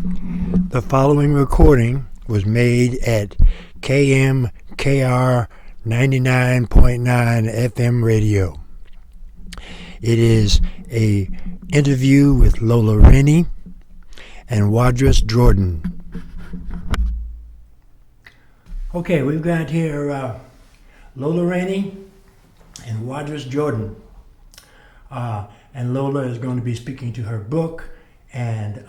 The following recording was made at KMKR 99.9 FM radio. It is a interview with Lola Rainey and Wadress Jordan. Okay, we've got here Lola Rainey and Wadress Jordan. And Lola is going to be speaking to her book, and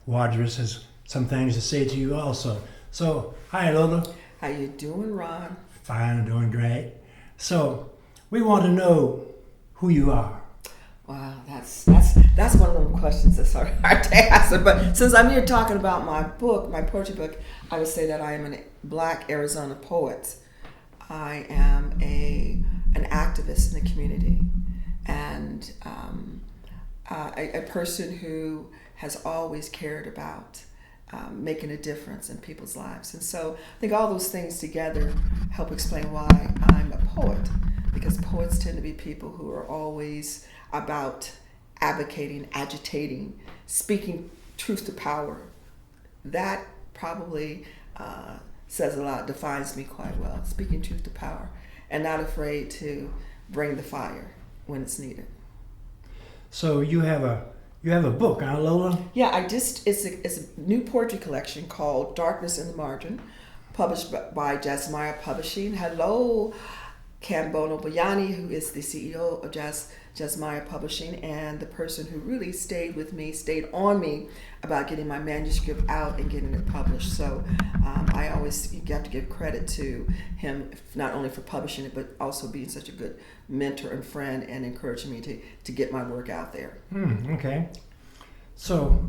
Wadress has some things to say to you also. So, hi Lola. How you doing, Ron? Fine, I'm doing great. So, we want to know who you are. Wow, that's one of them questions that's hard to answer. But since I'm here talking about my book, my poetry book, I would say that I am a Black Arizona poet. I am an activist in the community, and a person who has always cared about making a difference in people's lives. And so I think all those things together help explain why I'm a poet, because poets tend to be people who are always about advocating, agitating, speaking truth to power. That probably says a lot, defines me quite well, speaking truth to power, and not afraid to bring the fire when it's needed. So you have a book, huh, Lola? Yeah, it's a new poetry collection called Darkness in the Margin, published by Jasmine Publishing. Hello, Kambono Bayani, who is the CEO of Jasmine Publishing, and the person who really stayed on me about getting my manuscript out and getting it published. So you have to give credit to him, not only for publishing it, but also being such a good mentor and friend and encouraging me to get my work out there. Okay. So,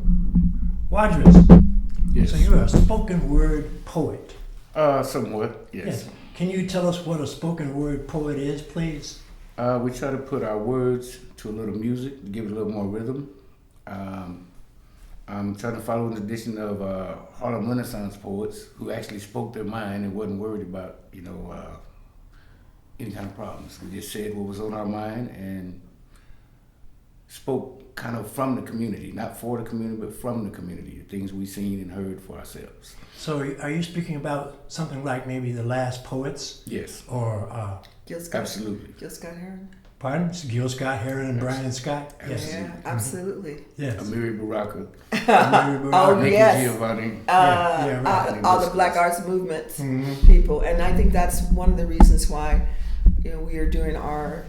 Wadress, Yes. so you're a spoken word poet. Somewhat, yes. Can you tell us what a spoken word poet is, please? We try to put our words to a little music, to give it a little more rhythm. I'm trying to follow the tradition of Harlem Renaissance poets who actually spoke their mind and wasn't worried about, any kind of problems. We just said what was on our mind and spoke kind of from the community, not for the community, but from the community, the things we've seen and heard for ourselves. So are you speaking about something like maybe the last poets? Yes. Or Gil Scott, absolutely. Gil Scott Heron. Pardon? Gil Scott Heron and Brian Scott? Yes. Yeah, absolutely. Yes. Amiri Baraka. Oh, Nikki yes. Giovanni. Right. All the Black Arts Movement people. And I think that's one of the reasons why we are doing our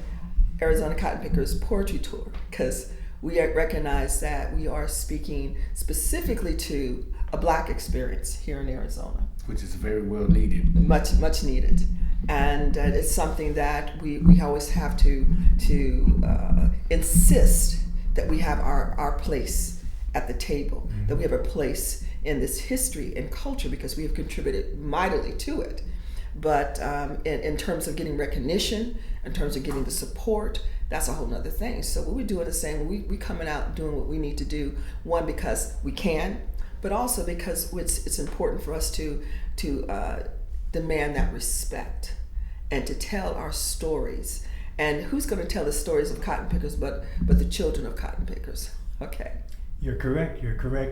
Arizona Cotton Pickers Poetry Tour, because we recognize that we are speaking specifically to a Black experience here in Arizona. Which is very well needed. Much needed. And it's something that we always have to insist that we have our place at the table, that we have a place in this history and culture, because we have contributed mightily to it. But in terms of getting recognition, in terms of getting the support, that's a whole nother thing. So what we're doing is saying we coming out doing what we need to do, one, because we can, but also because it's important for us to demand that respect and to tell our stories. And who's going to tell the stories of cotton pickers but the children of cotton pickers? Okay. You're correct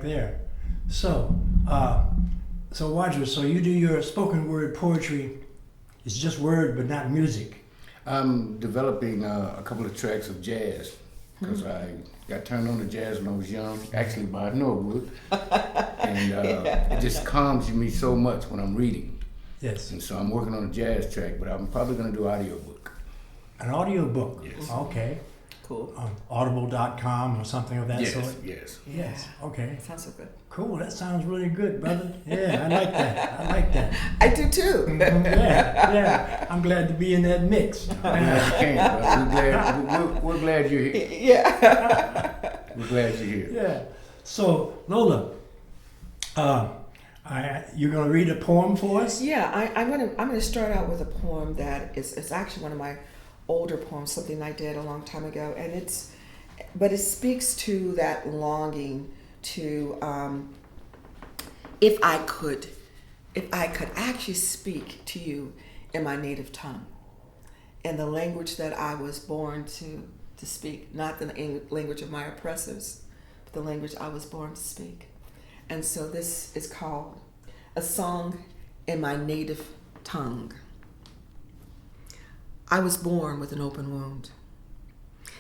there. So, Wadress, so you do your spoken word poetry, it's just word but not music. I'm developing a couple of tracks of jazz, because I got turned on to jazz when I was young, actually by Norwood. And it just calms me so much when I'm reading. Yes. And so I'm working on a jazz track, but I'm probably going to do audiobook. An audio book? Yes. Okay. Cool. On audible.com or something of that sort? Yes. Yes. Okay. Sounds so good. Cool. That sounds really good, brother. Yeah, I like that. I do too. Yeah. I'm glad to be in that mix. I'm glad you came, brother. We're glad you're here. Yeah. We're glad you're here. Yeah. So, Lola, you're going to read a poem for us? Yeah, I'm gonna start out with a poem that is actually one of my older poems, something I did a long time ago, and it speaks to that longing to if I could actually speak to you in my native tongue, in the language that I was born to speak, not the language of my oppressors, but the language I was born to speak. And so this is called A Song in My Native Tongue. I was born with an open wound.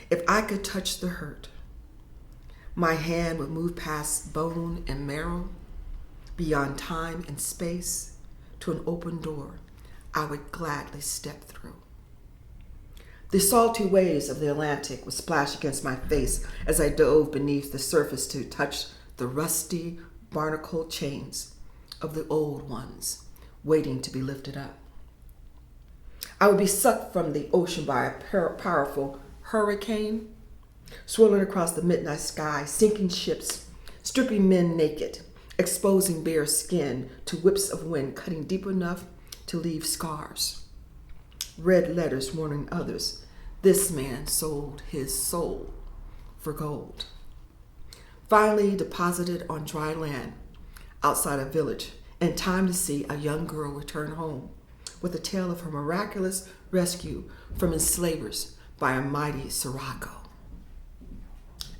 If I could touch the hurt, my hand would move past bone and marrow, beyond time and space, to an open door I would gladly step through. The salty waves of the Atlantic would splash against my face as I dove beneath the surface to touch the rusty, barnacled chains of the old ones waiting to be lifted up. I would be sucked from the ocean by a powerful hurricane, swirling across the midnight sky, sinking ships, stripping men naked, exposing bare skin to whips of wind cutting deep enough to leave scars. Red letters warning others, this man sold his soul for gold. Finally deposited on dry land outside a village, in time to see a young girl return home with a tale of her miraculous rescue from enslavers by a mighty Sirocco.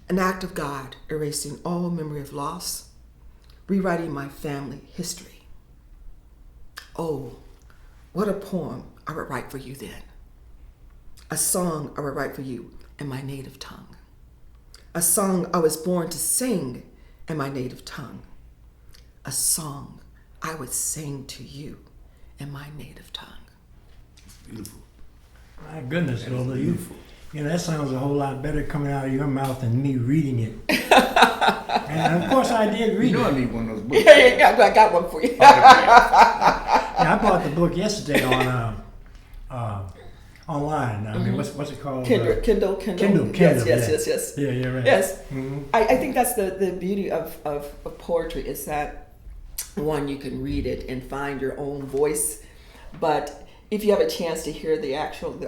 An act of God erasing all memory of loss, rewriting my family history. Oh, what a poem I would write for you then. A song I would write for you in my native tongue. A song I was born to sing in my native tongue. A song I would sing to you in my native tongue. It's beautiful. My goodness, Lola, Beautiful. you know, that sounds a whole lot better coming out of your mouth than me reading it. And of course I did read You know I it. need one of those books. Yeah, I got one for you. Yeah, I bought the book yesterday on online. I mean, what's it called? Kindle. Yes. Yeah, you're right. Yes. Mm-hmm. I think that's the beauty of poetry is that, one, you can read it and find your own voice, but if you have a chance to hear the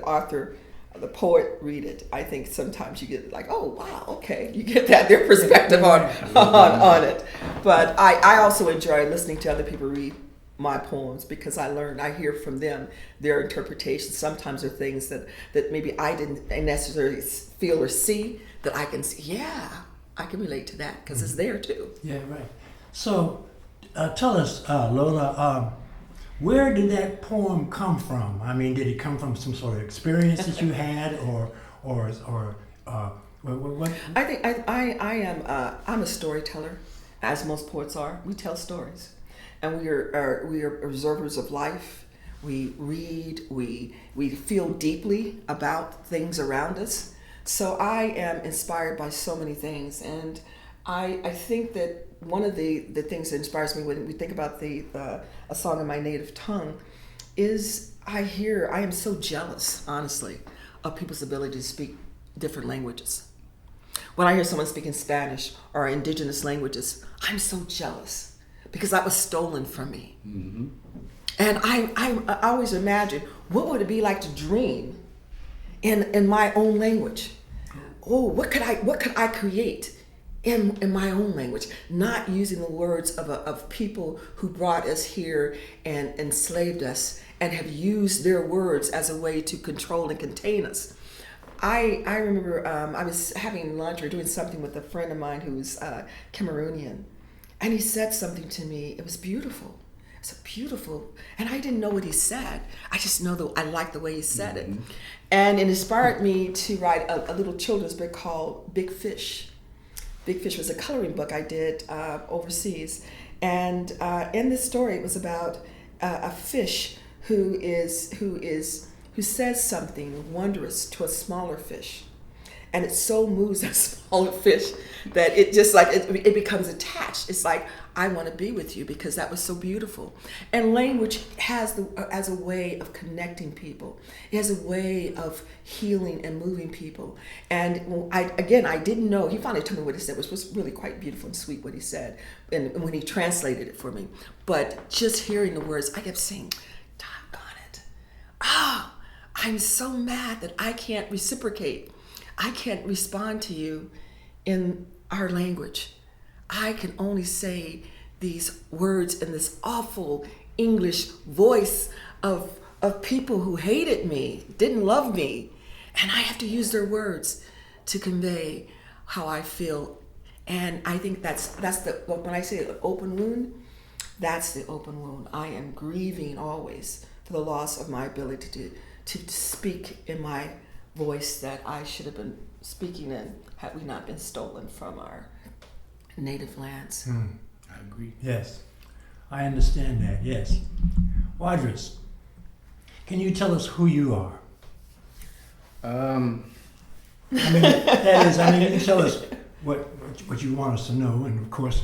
author, the poet read it, I think sometimes you get like, oh wow, okay, you get their perspective on it. But I also enjoy listening to other people read my poems because I hear from them their interpretations. Sometimes there are things that maybe I didn't necessarily feel or see that I can see. Yeah, I can relate to that because it's there too. Yeah, right. So, tell us, Lola, where did that poem come from? I mean, did it come from some sort of experience that you had, or what? I think I'm a storyteller, as most poets are. We tell stories, and we are observers of life. We read, we feel deeply about things around us. So I am inspired by so many things, and I think that one of the things that inspires me when we think about a song in my native tongue is I am so jealous, honestly, of people's ability to speak different languages. When I hear someone speaking Spanish or indigenous languages, I'm so jealous because that was stolen from me. Mm-hmm. And I always imagine, what would it be like to dream in my own language? Oh, what could I create in my own language, not using the words of people who brought us here and enslaved us and have used their words as a way to control and contain us. I remember I was having lunch or doing something with a friend of mine who's Cameroonian, and he said something to me. It was beautiful. It's beautiful, and I didn't know what he said. I just know that I liked the way he said it, and it inspired me to write a little children's book called Big Fish. Big Fish was a coloring book I did overseas, and in this story, it was about a fish who says something wondrous to a smaller fish, and it so moves that smaller fish that it just like it becomes attached. It's like, I want to be with you because that was so beautiful. And language has as a way of connecting people. It has a way of healing and moving people. And I didn't know. He finally told me what he said, which was really quite beautiful and sweet what he said, and when he translated it for me. But just hearing the words, I kept saying, doggone it. I'm so mad that I can't reciprocate. I can't respond to you in our language. I can only say these words in this awful English voice of people who hated me, didn't love me, and I have to use their words to convey how I feel And I think that's the, when I say open wound, that's the open wound. I am grieving always for the loss of my ability to speak in my voice that I should have been speaking in had we not been stolen from our native lands. I agree. Yes, I understand that, yes. Wadress, can you tell us who you are? Um, I mean, that is, I mean, you can tell us what you want us to know, and of course,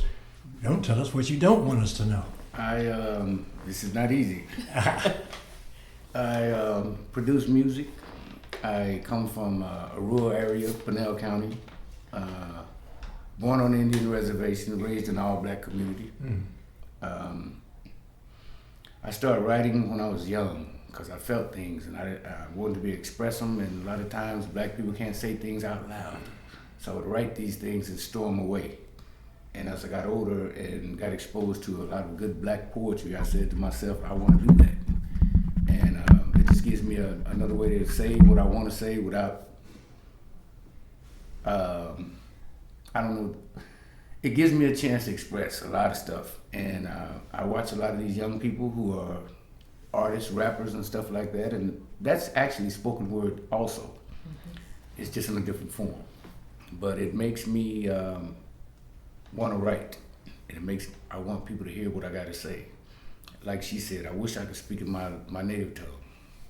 don't tell us what you don't want us to know. This is not easy. I produce music. I come from a rural area, Pinell County. Born on the Indian reservation, raised in an all-black community. I started writing when I was young because I felt things and I wanted to be express them, and a lot of times black people can't say things out loud. So I would write these things and store them away. And as I got older and got exposed to a lot of good black poetry, I said to myself, I want to do that. And it just gives me another way to say what I want to say without, I don't know, it gives me a chance to express a lot of stuff. And I watch a lot of these young people who are artists, rappers, and stuff like that, and that's actually spoken word also. It's just in a different form. But it makes me want to write. And I want people to hear what I got to say. Like she said, I wish I could speak in my native tongue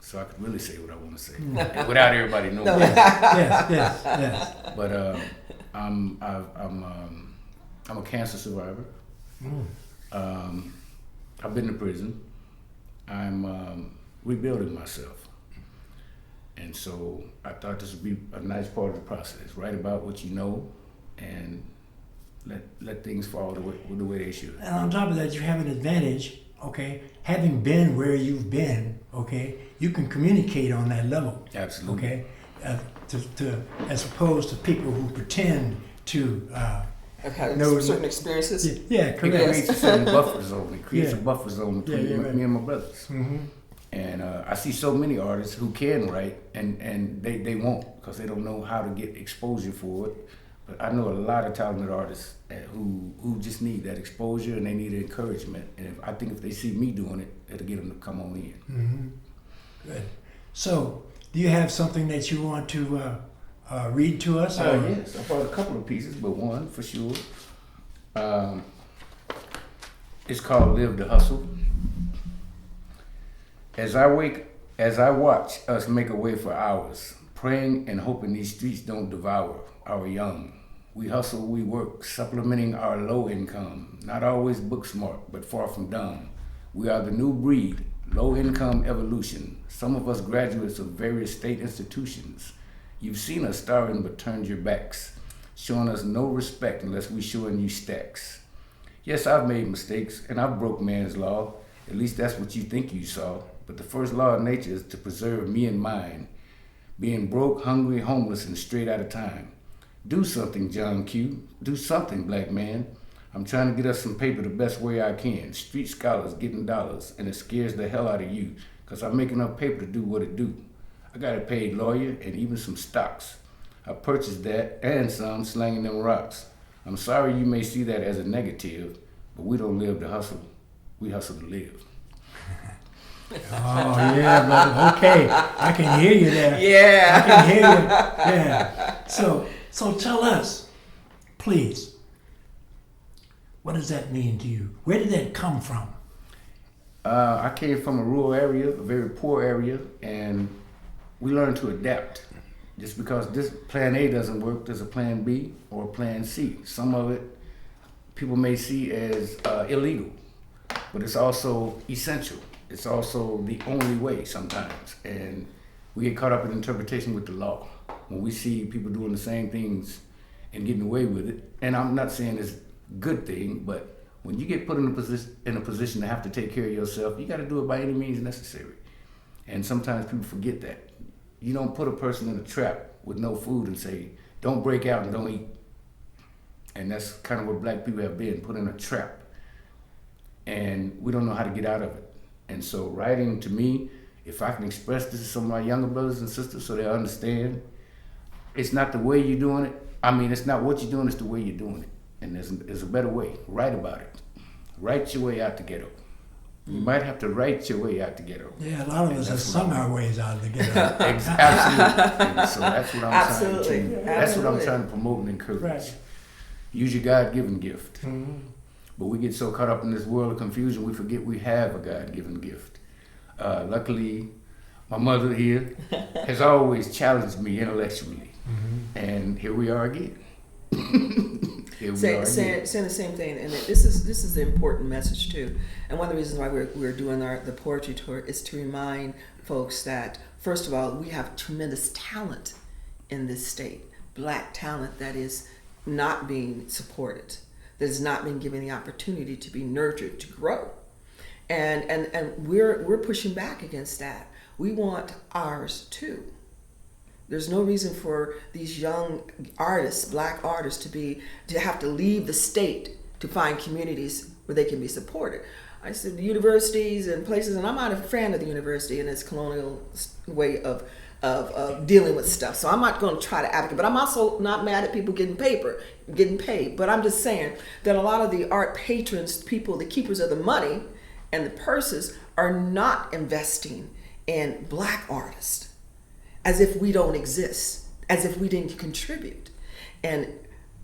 so I could really say what I want to say without everybody knowing. No. Yes. But I'm a cancer survivor. I've been to prison. I'm rebuilding myself. And so I thought this would be a nice part of the process. Write about what you know and let things fall the way they should. And on top of that, you have an advantage, okay? Having been where you've been, okay, you can communicate on that level. Absolutely. Okay? As opposed to people who pretend to I've had No, certain experiences. yeah, It correct. creates a certain buffer zone. It creates Yeah. a buffer zone between right. me and my brothers. Mm-hmm. And I see so many artists who can write and they won't because they don't know how to get exposure for it. But I know a lot of talented artists who just need that exposure and they need encouragement. And I think if they see me doing it, it'll get them to come on in. Mm-hmm. Good. So, do you have something that you want to read to us? Yes, I brought a couple of pieces, but one for sure. It's called Live the Hustle. As I watch us make a way for hours, praying and hoping these streets don't devour our young. We hustle, we work, supplementing our low income, not always book smart, but far from dumb. We are the new breed, low income evolution. Some of us graduates of various state institutions. You've seen us starring but turned your backs, showing us no respect unless we showing you stacks. Yes, I've made mistakes and I've broke man's law. At least that's what you think you saw. But the first law of nature is to preserve me and mine. Being broke, hungry, homeless, and straight out of time. Do something, John Q. Do something, black man. I'm trying to get us some paper the best way I can. Street scholars getting dollars, and it scares the hell out of you, because I'm making enough paper to do what it do. I got a paid lawyer and even some stocks. I purchased that and some slanging them rocks. I'm sorry you may see that as a negative, but we don't live to hustle. We hustle to live. Oh, yeah, brother. Okay. I can hear you there. Yeah. I can hear you. Yeah. So tell us, please, what does that mean to you? Where did that come from? I came from a rural area, a very poor area, and we learned to adapt. Just because this plan A doesn't work, there's a plan B or a plan C. Some of it people may see as illegal, but it's also essential. It's also the only way sometimes. And we get caught up in interpretation with the law. When we see people doing the same things and getting away with it, and I'm not saying it's a good thing, but when you get put in a position to have to take care of yourself, you got to do it by any means necessary. And sometimes people forget that. You don't put a person in a trap with no food and say, don't break out and don't eat. And that's kind of what black people have been, put in a trap. And we don't know how to get out of it. And so writing, to me, if I can express this to some of my younger brothers and sisters so they understand, it's not the way you're doing it. I mean, it's not what you're doing, it's the way you're doing it. And there's a better way. Write about it. Write your way out the ghetto. You might have to write your way out the ghetto. Yeah, a lot of us have sung our ways out of the ghetto. Absolutely. So that's what I'm Absolutely. trying to. That's what I'm Absolutely. trying to promote and encourage. Right. Use your God-given gift. Mhm. But we get so caught up in this world of confusion, we forget we have a God-given gift. Luckily, my mother here has always challenged me intellectually, and here we are again. Saying the same thing, and this is the important message too. And one of the reasons why we're doing the poetry tour is to remind folks that, first of all, we have tremendous talent in this state, Black talent that is not being supported, that is not being given the opportunity to be nurtured, to grow, and we're pushing back against that. We want ours too. There's no reason for these young artists, Black artists, to have to leave the state to find communities where they can be supported. I said the universities and places, and I'm not a fan of the university and its colonial way of dealing with stuff. So I'm not going to try to advocate, but I'm also not mad at people getting paid. But I'm just saying that a lot of the art patrons, people, the keepers of the money and the purses, are not investing in Black artists, as if we don't exist, as if we didn't contribute. And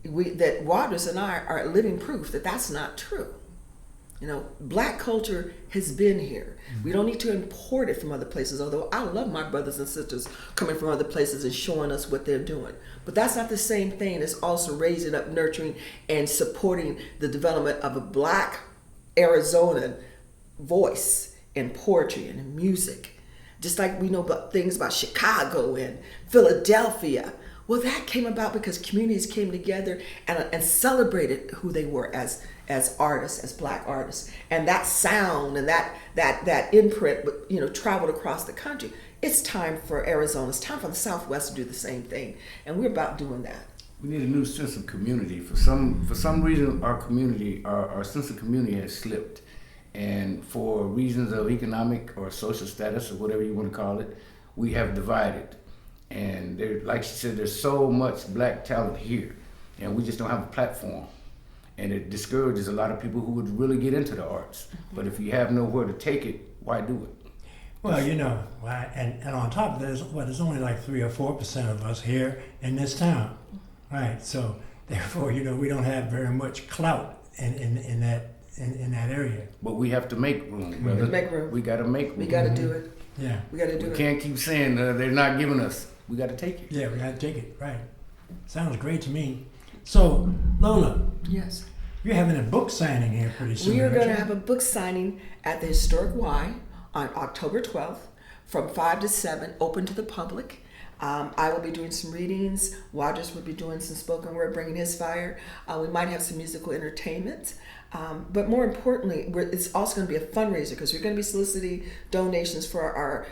that Wadress and I are living proof that that's not true. Black culture has been here. We don't need to import it from other places, although I love my brothers and sisters coming from other places and showing us what they're doing. But that's not the same thing as also raising up, nurturing, and supporting the development of a Black Arizonan voice in poetry and in music. Just like we know about things about Chicago and Philadelphia. Well, that came about because communities came together and celebrated who they were as artists, as Black artists. And that sound and that imprint, traveled across the country. It's time for Arizona, it's time for the Southwest to do the same thing. And we're about doing that. We need a new sense of community. For some reason, our sense of community has slipped. And for reasons of economic or social status or whatever you want to call it, we have divided. And there, like she said, there's so much Black talent here, and we just don't have a platform. And it discourages a lot of people who would really get into the arts. But if you have nowhere to take it, why do it? Well, and on top of that, there's only like 3 or 4% of us here in this town, right? So therefore, we don't have very much clout in that area. But we have to make room, brother. Make room. We got to make room. We got to do it. Yeah. We got to do it. We can't keep saying they're not giving us. We got to take it. Yeah, we got to take it, right. Sounds great to me. So, Lola. Yes. You're having a book signing here pretty soon. We are going to aren't you? have a book signing at the Historic Y on October 12th from 5 to 7, open to the public. I will be doing some readings. Wadress will be doing some spoken word, bringing his fire. We might have some musical entertainment. But more importantly, it's also going to be a fundraiser because we're going to be soliciting donations for our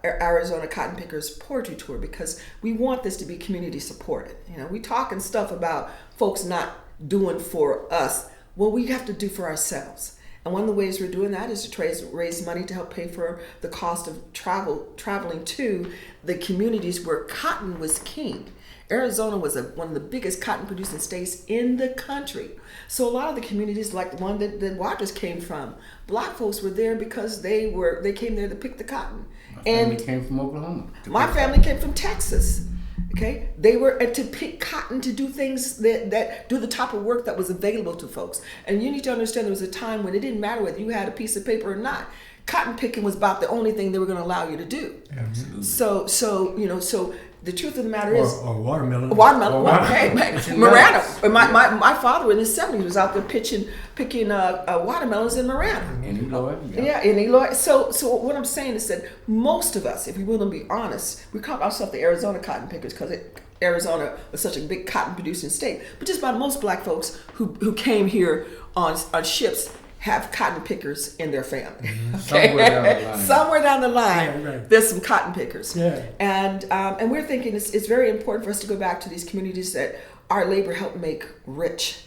Arizona Cotton Pickers Poetry Tour because we want this to be community supported. We talking stuff about folks not doing for us. Well, we have to do for ourselves. And one of the ways we're doing that is to raise money to help pay for the cost of traveling to the communities where cotton was king. Arizona was one of the biggest cotton producing states in the country. So a lot of the communities, like the one that Wadress came from, Black folks were there because they came there to pick the cotton. My family came from Oklahoma. My family came from Texas. Okay, they were to pick cotton to do things that do the type of work that was available to folks. And you need to understand there was a time when it didn't matter whether you had a piece of paper or not. Cotton picking was about the only thing they were going to allow you to do. Absolutely. So the truth of the matter is, or watermelon. Watermelon. Okay, Marana. My father in his 70s was out there picking watermelons in Marana. In Eloy. Yeah, in Eloy. So what I'm saying is that most of us, if we will be honest, we call ourselves the Arizona cotton pickers because Arizona was such a big cotton producing state. But just about most Black folks who came here on ships have cotton pickers in their family. Okay? Somewhere down the line, Yeah, right. there's some cotton pickers. Yeah. And we're thinking it's very important for us to go back to these communities that our labor helped make rich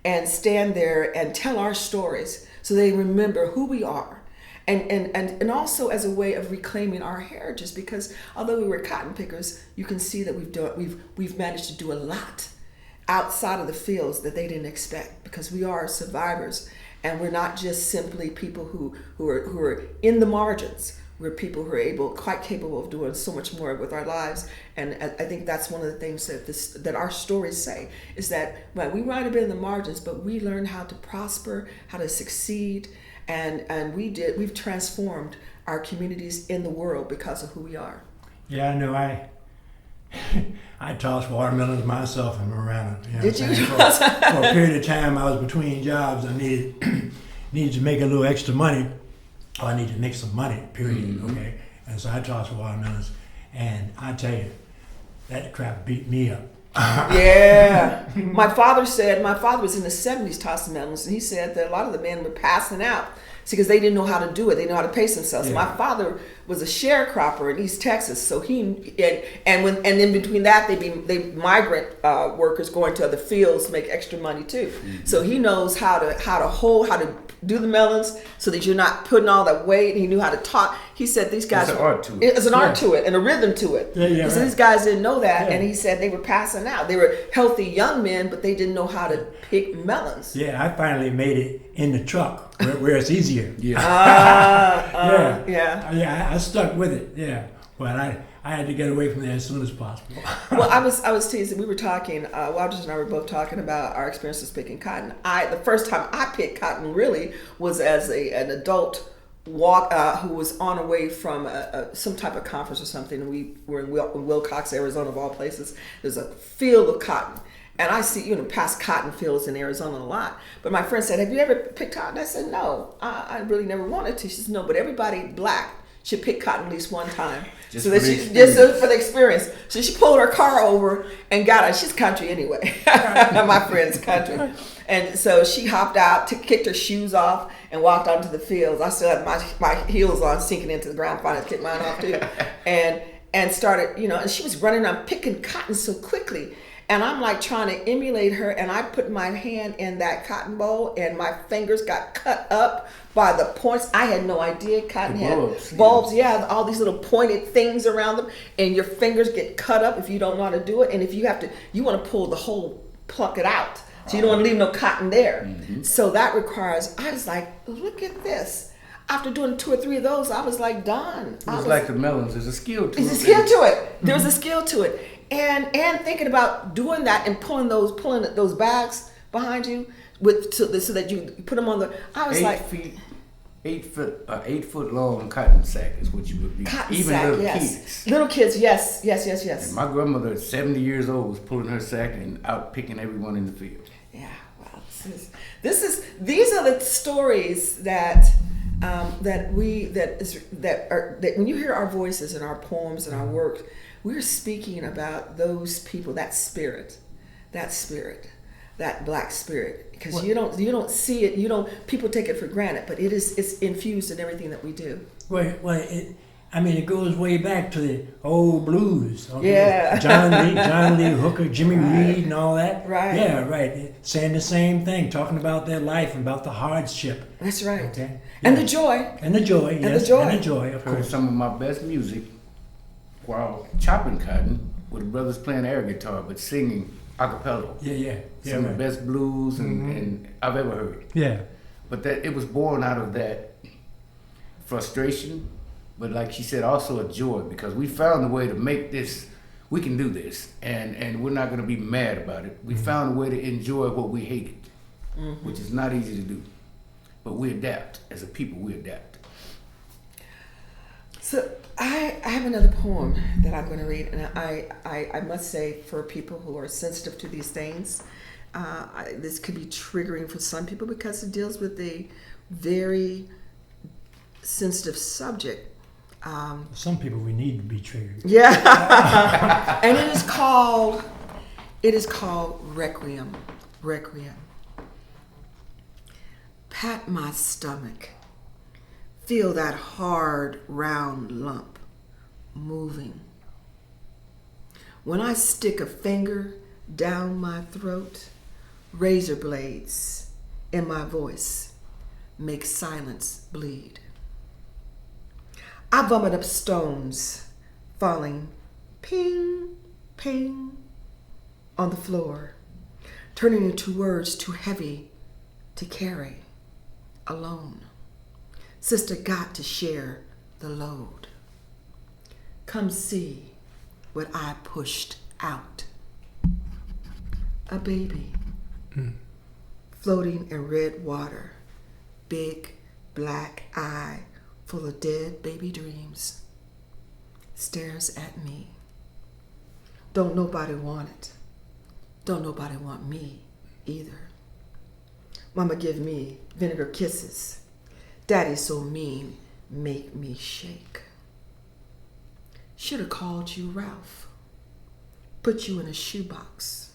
and stand there and tell our stories so they remember who we are. And also as a way of reclaiming our heritage, because although we were cotton pickers, you can see that we've managed to do a lot. outside of the fields that they didn't expect, because we are survivors, and we're not just simply people who are in the margins. We're people who are quite capable of doing so much more with our lives, and I think that's one of the things that our stories say, is that, well, we might have been in the margins, but we learned how to prosper, how to succeed, and we've transformed our communities in the world because of who we are. Yeah, I know. I tossed watermelons myself in Marana. Did you? For a period of time, I was between jobs. I needed to make a little extra money. Oh, I need to make some money, period, okay? And so I tossed watermelons, and I tell you, that crap beat me up. Yeah. My father was in the 70s tossing melons, and he said that a lot of the men were passing out because they didn't know how to do it. They didn't know how to pace themselves. Yeah. My father was a sharecropper in East Texas, so and in between that, they migrant workers going to other fields to make extra money too. So he knows how to do the melons so that you're not putting all that weight. He knew how to talk. He said these guys. There's an art to it. It's an art to it and a rhythm to it. Yeah, So right. these guys didn't know that, Yeah. and he said they were passing out. They were healthy young men, but they didn't know how to pick melons. Yeah, I finally made it in the truck where it's easier. Yeah. Yeah. I stuck with it. Yeah, but I had to get away from there as soon as possible. Well, I was teasing. We were talking. Wadress and I were both talking about our experiences picking cotton. The first time I picked cotton really was as an adult who was on her way from some type of conference or something. We were in Wilcox, Arizona, of all places. There's a field of cotton. And I see, past cotton fields in Arizona a lot. But my friend said, "Have you ever picked cotton?" I said, "No, I really never wanted to." She says, "No, but everybody black should pick cotton at least one time." Just so for that the she experience. just for the experience. So she pulled her car over and got it. She's country anyway. My friend's country. And so she hopped out, kicked her shoes off, and walked onto the fields. I still had my heels on, sinking into the ground, finally kicked mine off too. And started, and she was running around picking cotton so quickly. And I'm like trying to emulate her, and I put my hand in that cotton bowl, and my fingers got cut up by the points. I had no idea cotton had bulbs, all these little pointed things around them, and your fingers get cut up if you don't know how to do it. And if you want to pull the whole, pluck it out. So you don't want to leave no cotton there. Mm-hmm. So that requires, I was like, look at this. After doing 2 or 3 of those, I was like done. It was like the melons. There's a skill to it. There's a skill to it. There was a skill to it. And thinking about doing that and pulling those bags behind you so that you put them on the. I was 8 foot long cotton sack is what you would be. Cotton Even sack, little yes. kids. Little kids, yes. And my grandmother, at 70 years old, was pulling her sack and out picking everyone in the field. Yeah, well, these are the stories that when you hear our voices and our poems and our work, we're speaking about those people, that spirit, that black spirit, because you don't see it, people take it for granted, but it's infused in everything that we do. Well, it goes way back to the old blues. Okay? Yeah. John Lee Hooker, Jimmy Reed, and all that. Right. Yeah, right. Saying the same thing, talking about their life and about the hardship. That's right. Okay. And Yeah. the joy. And the joy, And yes. the joy. And the joy, of Heard course. some of my best music while chopping cotton with the brothers playing air guitar but singing a cappella. Yeah. Some of the best blues and I've ever heard. Yeah. But that it was born out of that frustration, but like she said, also a joy, because we found a way to make this, we can do this, and we're not going to be mad about it. We found a way to enjoy what we hated, which is not easy to do. But we adapt. As a people, we adapt. So I have another poem that I'm going to read, and I must say, for people who are sensitive to these things, this could be triggering for some people because it deals with a very sensitive subject. Some people we need to be triggered. Yeah, and it is called Requiem. Requiem. Pat my stomach. Feel that hard, round lump moving. When I stick a finger down my throat, razor blades in my voice make silence bleed. I vomit up stones falling ping, ping on the floor turning into words too heavy to carry alone. Sister got to share the load. Come see what I pushed out. A baby floating in red water, big black eye full of dead baby dreams, stares at me. Don't nobody want it. Don't nobody want me either. Mama give me vinegar kisses. Daddy so mean, make me shake. Should have called you Ralph. Put you in a shoebox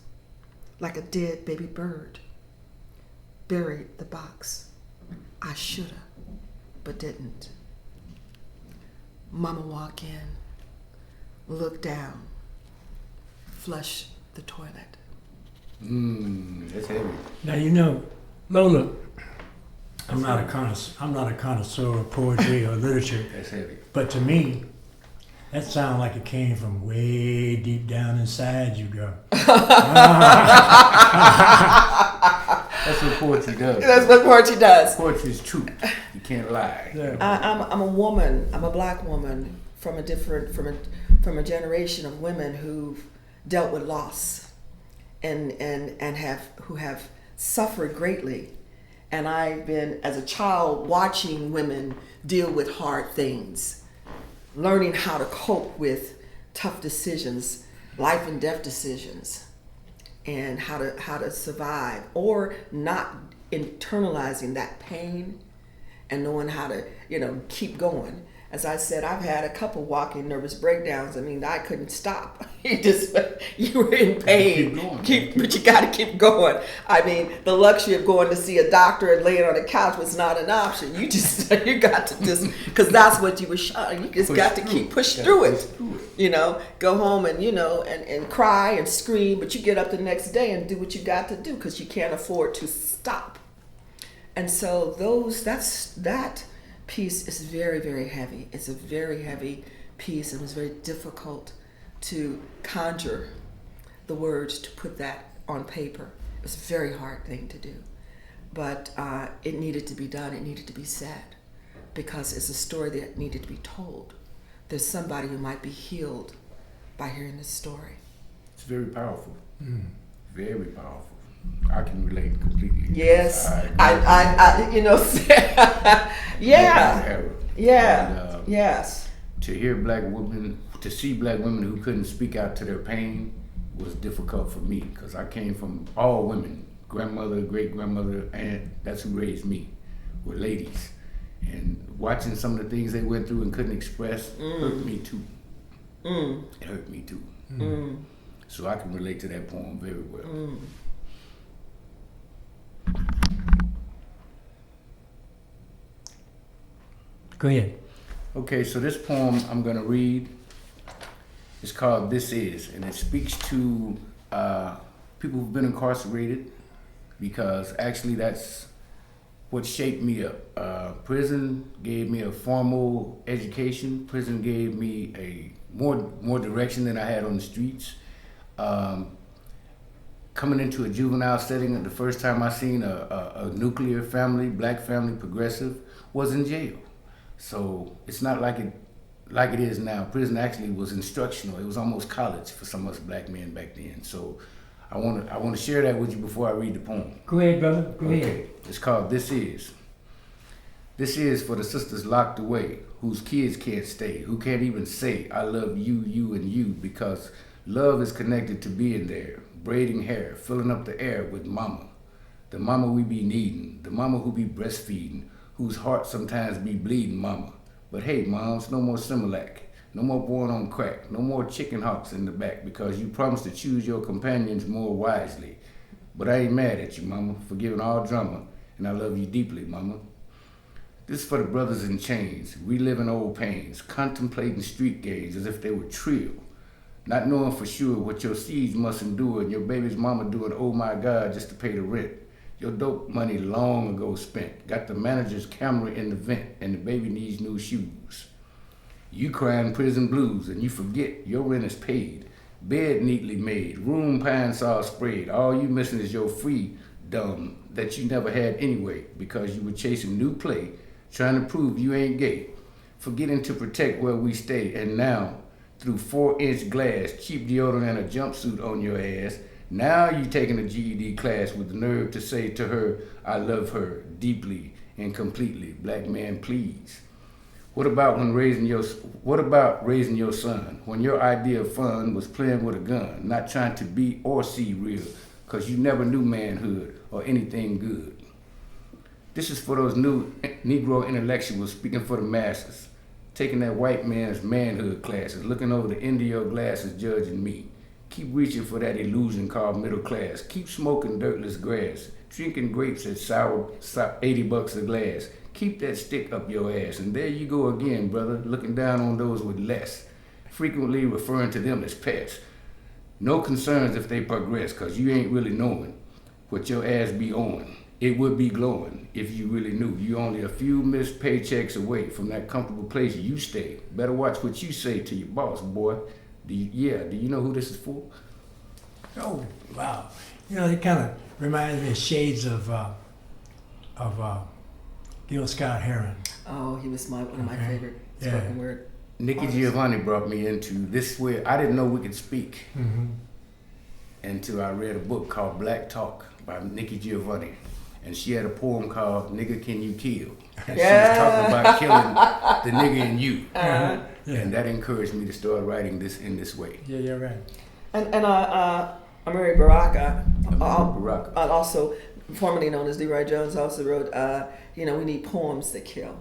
like a dead baby bird. Buried the box. I shoulda, but didn't. Mama walk in, look down, flush the toilet. That's heavy. Now you know, Lola, I'm not a connoisseur of poetry or literature, That's heavy. but to me, that sounds like it came from way deep down inside you, girl. That's what poetry does. That's what poetry does. Poetry is truth. You can't lie. Yeah. I'm a woman. I'm a black woman from a generation of women who've dealt with loss and who have suffered greatly. And I've been, as a child, watching women deal with hard things, learning how to cope with tough decisions, life and death decisions, and how to survive, or not internalizing that pain and knowing how to, keep going. As I said, I've had a couple walking nervous breakdowns. I mean, I couldn't stop. You were in pain. But you got to keep going. I mean, the luxury of going to see a doctor and laying on a couch was not an option. You got to because that's what you were shot. You just got to keep push through it. Go home and and cry and scream, but you get up the next day and do what you got to do because you can't afford to stop. And so that piece is very, very heavy. It's a very heavy piece, and it was very difficult to conjure the words to put that on paper. It was a very hard thing to do, but it needed to be done. It needed to be said because it's a story that needed to be told. There's somebody who might be healed by hearing this story. It's very powerful. Very powerful. I can relate completely. Yes, yes. To hear to see black women who couldn't speak out to their pain was difficult for me because I came from all women, grandmother, great-grandmother, aunt, that's who raised me, were ladies. And watching some of the things they went through and couldn't express hurt me too. It hurt me too. So I can relate to that poem very well. Go ahead. Okay, so this poem I'm going to read is called This Is, and it speaks to people who've been incarcerated because actually that's what shaped me up. Prison gave me a formal education. Prison gave me a more direction than I had on the streets. Coming into a juvenile setting, the first time I seen a nuclear family, black family, progressive, was in jail. So it's not like it is now. Prison actually was instructional. It was almost college for some of us black men back then. So I want to share that with you before I read the poem. Go ahead, brother. Go ahead. It's called This Is. This is for the sisters locked away, whose kids can't stay, who can't even say, I love you, you, and you, because love is connected to being there, braiding hair, filling up the air with mama. The mama we be needing, the mama who be breastfeeding, whose heart sometimes be bleeding mama. But hey, moms, no more Similac, no more born on crack, no more chicken hawks in the back, because you promised to choose your companions more wisely. But I ain't mad at you, mama, for giving all drama, and I love you deeply, mama. This is for the brothers in chains, reliving old pains, contemplating street games as if they were trill, not knowing for sure what your seeds must endure and your baby's mama doing, oh my God, just to pay the rent. Your dope money long ago spent, got the manager's camera in the vent, and the baby needs new shoes. You crying prison blues and you forget your rent is paid, bed neatly made, room pine saw spread. All you missing is your freedom that you never had anyway because you were chasing new play, trying to prove you ain't gay, forgetting to protect where we stay, and now through 4-inch glass, cheap deodorant and a jumpsuit on your ass. Now you taking a GED class with the nerve to say to her, I love her deeply and completely. Black man, please. What about raising your son when your idea of fun was playing with a gun, not trying to be or see real, cause you never knew manhood or anything good. This is for those new Negro intellectuals speaking for the masses, taking that white man's manhood classes, looking over the end of your glasses, judging me. Keep reaching for that illusion called middle class. Keep smoking dirtless grass, drinking grapes at sour $80 a glass. Keep that stick up your ass. And there you go again, brother, looking down on those with less, frequently referring to them as pets. No concerns if they progress, cause you ain't really knowing what your ass be on. It would be glowing if you really knew. You only a few missed paychecks away from that comfortable place you stay. Better watch what you say to your boss, boy. Do you know who this is for? Oh, wow. You know, it kind of reminds me of shades of Gil Scott-Heron. Oh, he was one of my favorite spoken word. Nikki Giovanni brought me into this where I didn't know we could speak until I read a book called Black Talk by Nikki Giovanni. And she had a poem called Nigga Can You Kill? And she was talking about killing the nigga in you. And that encouraged me to start writing this in this way. Yeah, you're right. And Amiri Baraka, Baraka. also formerly known as Leroy Jones, also wrote, we need poems that kill.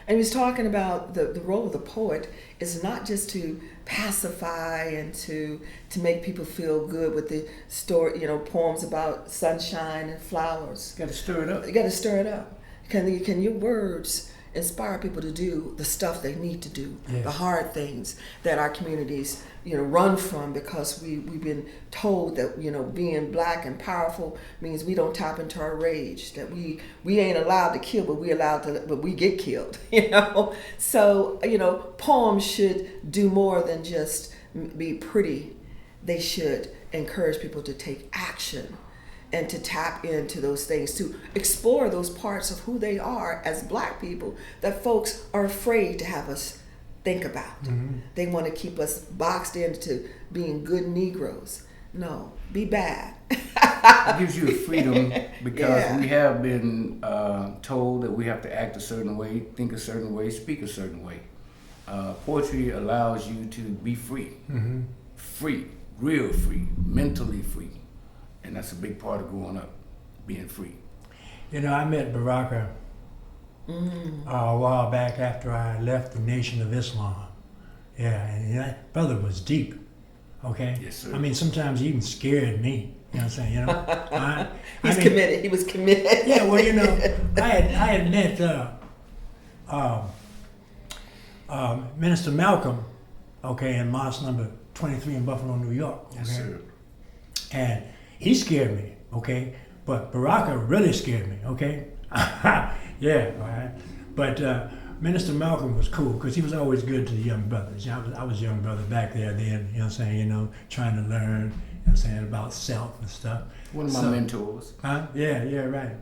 And he was talking about the role of the poet is not just to pacify and to make people feel good with the story, poems about sunshine and flowers. Got to stir it up. You got to stir it up. Can your words inspire people to do the stuff they need to do, the hard things that our communities, run from because we've been told that, being black and powerful means we don't tap into our rage, that we ain't allowed to kill, but we get killed, So, poems should do more than just be pretty. They should encourage people to take action and to tap into those things, to explore those parts of who they are as black people that folks are afraid to have us think about. They want to keep us boxed into being good Negroes. No, be bad. It gives you a freedom because we have been told that we have to act a certain way, think a certain way, speak a certain way. Poetry allows you to be free. Free, real free, mentally free. And that's a big part of growing up, being free. I met Baraka a while back after I left the Nation of Islam. Yeah, and that brother was deep, okay? Yes, sir. I mean, sometimes he even scared me, you know what I'm saying, Committed, he was committed. Yeah, well, I had met Minister Malcolm, in Mosque number 23 in Buffalo, New York. Okay? Yes, sir. And he scared me, okay? But Baraka really scared me, okay? Yeah, all right. But Minister Malcolm was cool because he was always good to the young brothers. I was a young brother back there then, trying to learn, about self and stuff. One of my mentors. Yeah, right.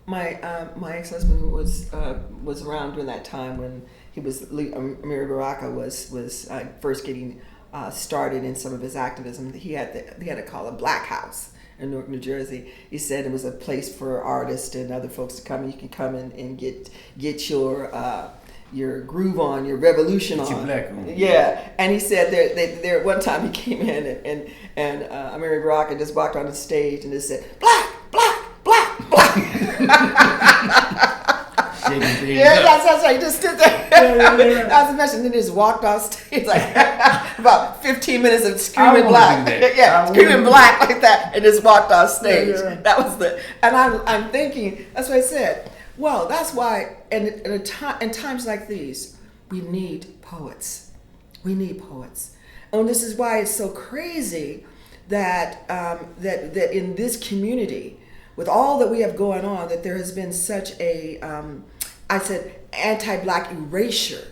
My ex-husband was around during that time when Amiri Baraka was first getting started in some of his activism. He had to call a Black House in Newark, New Jersey. He said it was a place for artists and other folks to come. You can come in and get your groove on, your revolution on. Your black groove. Yeah, and he said there one time he came in and Amiri Baraka just walked on the stage and just said, "Black, black, black, black." That's right. He just stood there. That was the message. And then he just walked off stage like about 15 minutes of screaming black. Screaming black like that, and just walked off stage. That was and I'm thinking, that's what I said. Well, that's why, in times like these, we need poets. We need poets. And this is why it's so crazy that that in this community, with all that we have going on, that there has been such a anti-black erasure,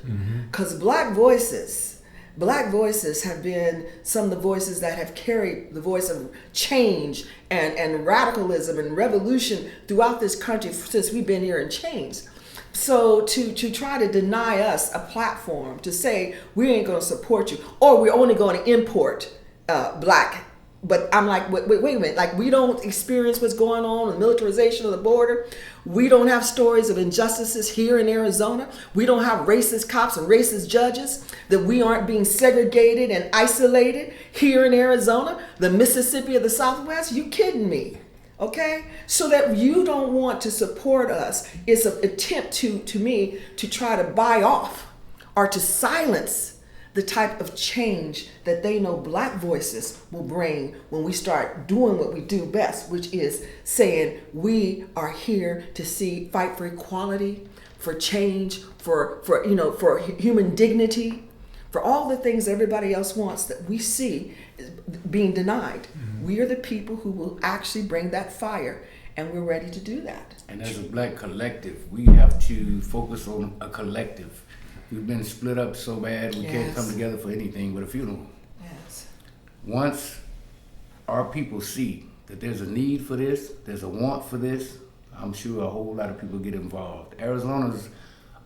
because black voices Black voices have been some of the voices that have carried the voice of change and radicalism and revolution throughout this country since we've been here in chains. So to try to deny us a platform, to say we ain't going to support you, or we're only going to import black. But I'm like, wait a minute, like we don't experience what's going on with militarization of the border. We don't have stories of injustices here in Arizona. We don't have racist cops and racist judges, that we aren't being segregated and isolated here in Arizona, the Mississippi of the Southwest. You kidding me? Okay? So that you don't want to support us is an attempt to me to try to buy off or to silence the type of change that they know Black voices will bring when we start doing what we do best, which is saying we are here to fight for equality, for change, for human dignity, for all the things everybody else wants that we see being denied. Mm-hmm. We are the people who will actually bring that fire, and we're ready to do that. And as a Black collective, we have to focus on a collective. We've been split up so bad, we can't come together for anything but a funeral. Yes. Once our people see that there's a need for this, there's a want for this, I'm sure a whole lot of people get involved. Arizona's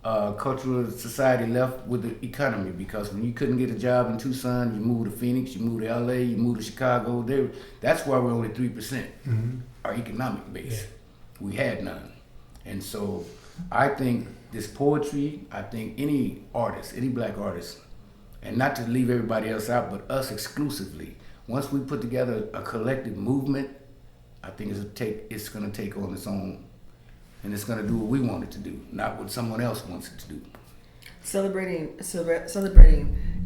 cultural society left with the economy, because when you couldn't get a job in Tucson, you moved to Phoenix, you moved to LA, you moved to Chicago. That's why we're only 3%, mm-hmm. our economic base. Yeah. We had none. And so I think this poetry, I think any artist, any Black artist, and not to leave everybody else out, but us exclusively, once we put together a collective movement, I think it's going to take on its own, and it's going to do what we want it to do, not what someone else wants it to do. Celebrating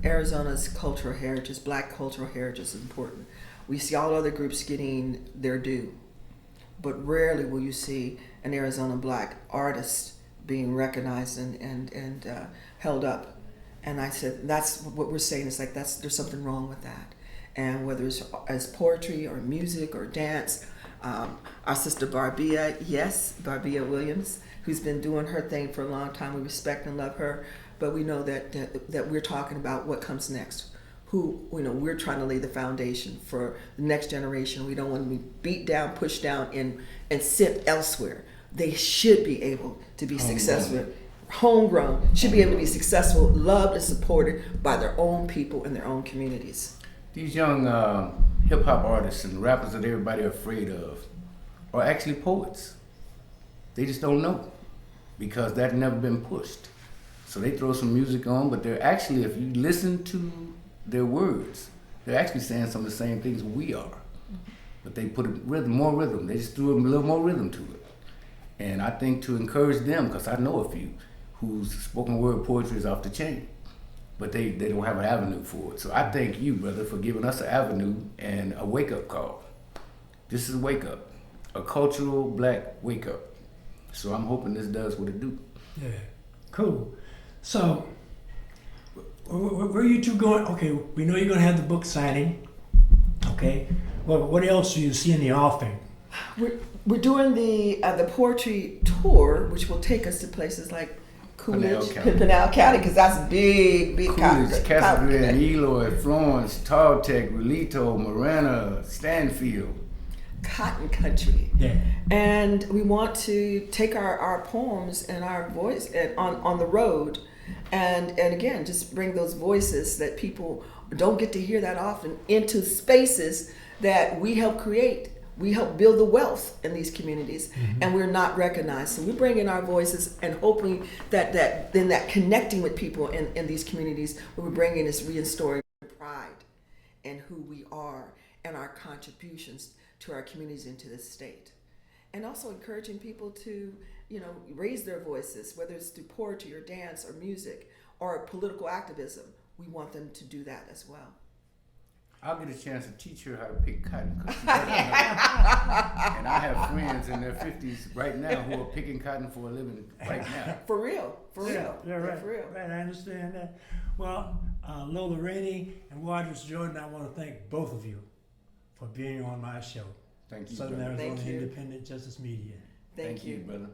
Arizona's cultural heritage, Black cultural heritage, is important. We see all other groups getting their due, but rarely will you see an Arizona Black artist being recognized and held up. And I said, that's what we're saying, is like there's something wrong with that. And whether it's as poetry or music or dance, our sister Barbia Williams, who's been doing her thing for a long time, we respect and love her, but we know that we're talking about what comes next. We're trying to lay the foundation for the next generation. We don't want to be beat down, pushed down, and sent elsewhere. They should be able to be successful. Homegrown, should be able to be successful, loved and supported by their own people and their own communities. These young hip-hop artists and rappers that everybody are afraid of are actually poets. They just don't know, because that's never been pushed. So they throw some music on, but they're actually, if you listen to their words, they're actually saying some of the same things we are. But they put more rhythm. They just threw a little more rhythm to it. And I think to encourage them, because I know a few whose spoken word poetry is off the chain, but they don't have an avenue for it. So I thank you, brother, for giving us an avenue and a wake-up call. This is a wake-up, a cultural Black wake-up. So I'm hoping this does what it do. Yeah, cool. So, where are you two going? Okay, we know you're going to have the book signing. Okay, well, what else do you see in the offing? We're doing the poetry tour, which will take us to places like Coolidge, Pinal County, because that's big Coolidge, Casa Grande, Eloy, Florence, Talltech, Relito, Marana, Stanfield. Cotton country. Yeah. And we want to take our poems and our voice on the road, and again, just bring those voices that people don't get to hear that often into spaces that we help create. We help build the wealth in these communities, mm-hmm. and we're not recognized. So we bring in our voices and hoping that connecting with people in these communities, what we bring in is restoring pride in who we are and our contributions to our communities and to the state. And also encouraging people to, raise their voices, whether it's through poetry or dance or music or political activism. We want them to do that as well. I'll get a chance to teach her how to pick cotton. And I have friends in their 50s right now who are picking cotton for a living right now. For real. Yeah, right. For real. Right, I understand that. Well, Lola Rainey and Wadress Jordan, I want to thank both of you for being on my show. Thank you, Southern brother. Arizona Independent Justice Media. Thank you, brother.